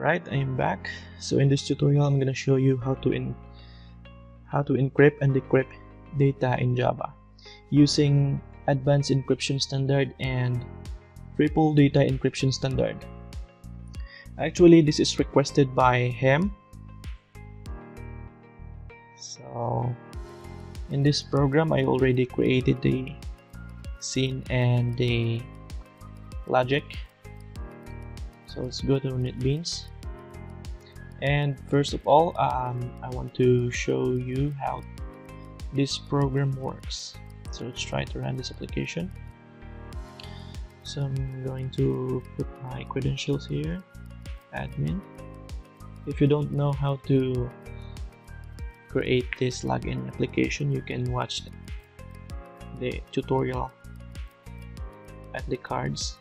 Alright, I am back. So in this tutorial, I'm going to show you how to encrypt and decrypt data in Java using Advanced Encryption Standard and Triple Data Encryption Standard. Actually, this is requested by him. So in this program, I already created the scene and the logic. So let's go to netbeans, and first of all, I want to show you how this program works. So let's try to run this application. So I'm going to put my credentials here, admin. If you don't know how to create this login application, you can watch the tutorial at the cards.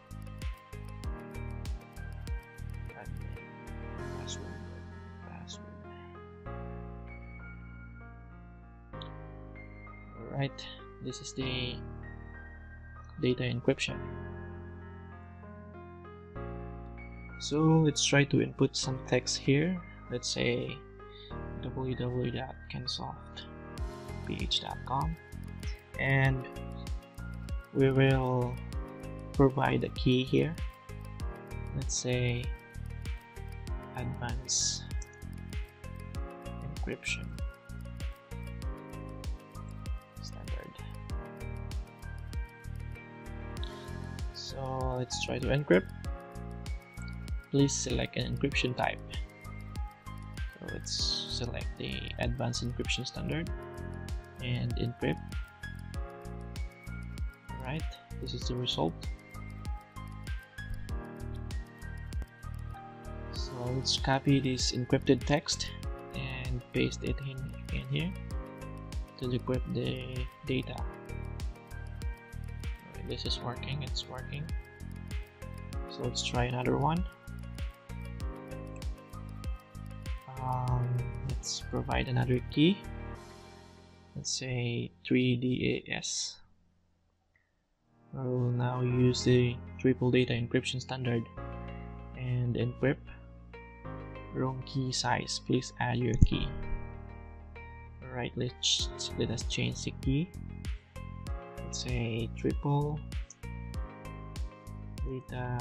Alright, this is the data encryption. So let's try to input some text here. Let's say www.kensoft.ph.com, and we will provide a key here. Let's say Advanced Encryption Standard. So let's try to encrypt. Please select an encryption type. So let's select the Advanced Encryption Standard and encrypt. Alright, this is the result. So let's copy this encrypted text and paste it in here to decrypt the data. Alright, this is working, it's working. So let's try another one. Let's provide another key. Let's say 3DES. I will now use the Triple Data Encryption Standard and encrypt. Wrong key size, please add your key. Alright, let us change the key. Let's say Triple Data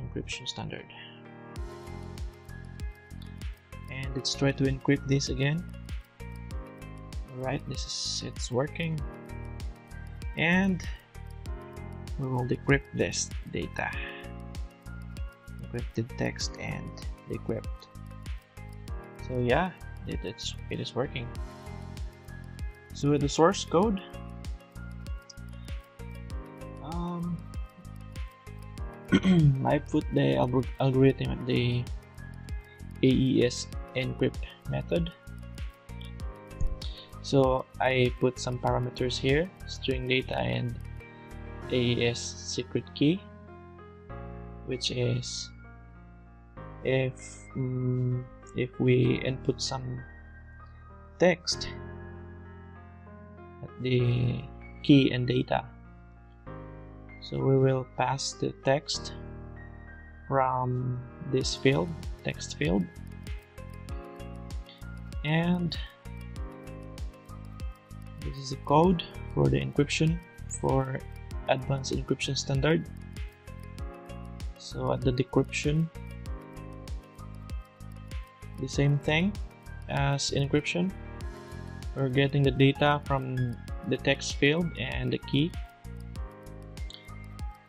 Encryption Standard. And let's try to encrypt this again. Alright, it's working. And we will decrypt this data. Encrypted text and decrypt. So yeah, it is working. So with the source code, I put the algorithm at the AES encrypt method. So I put some parameters here: string data and AES secret key, which is if we input some text at the key and data, so we will pass the text from this field, text field, and this is the code for the encryption for Advanced Encryption Standard. So at the decryption, the same thing as encryption. We're getting the data from the text field and the key.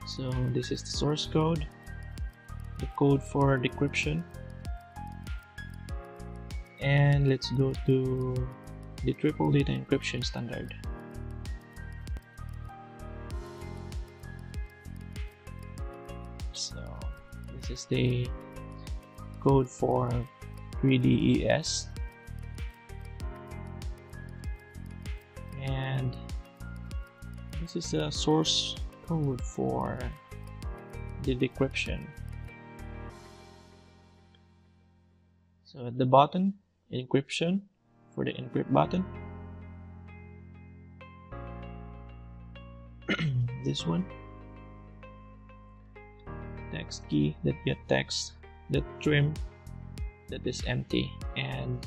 So this is the source code, the code for decryption. And let's go to the Triple Data Encryption Standard. So this is the code for 3DES, and this is the source code for the decryption. So at the bottom, encryption for the encrypt button. This one, text key that get text the trim that is empty, and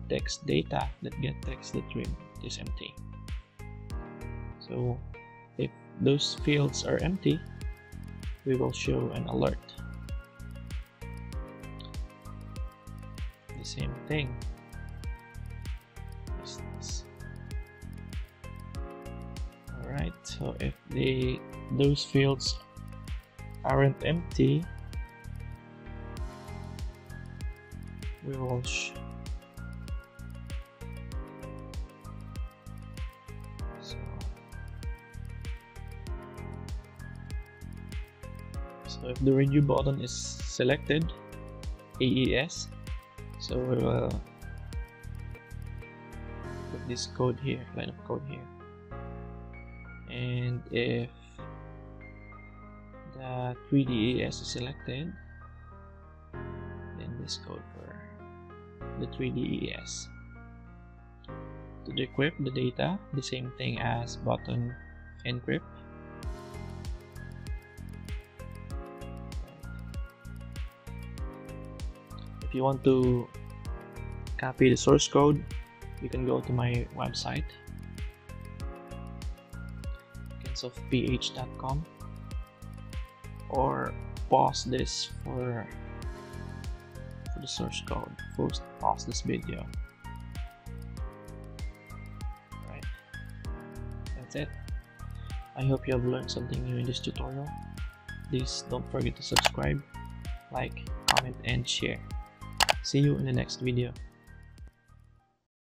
text data that get text the trim is empty. So if those fields are empty, we will show an alert. The same thing. Alright, so if those fields aren't empty, we will so if the renew button is selected, AES, so we will put this code here, line of code here. And if the 3DES is selected, then this code for the 3DES. To decrypt the data, the same thing as button encrypt. If you want to copy the source code, you can go to my website, kensoftph.com, or pause this for the source code. Pause this video. Right, that's it. I hope you have learned something new in this tutorial. Please don't forget to subscribe, like, comment, and share. See you in the next video.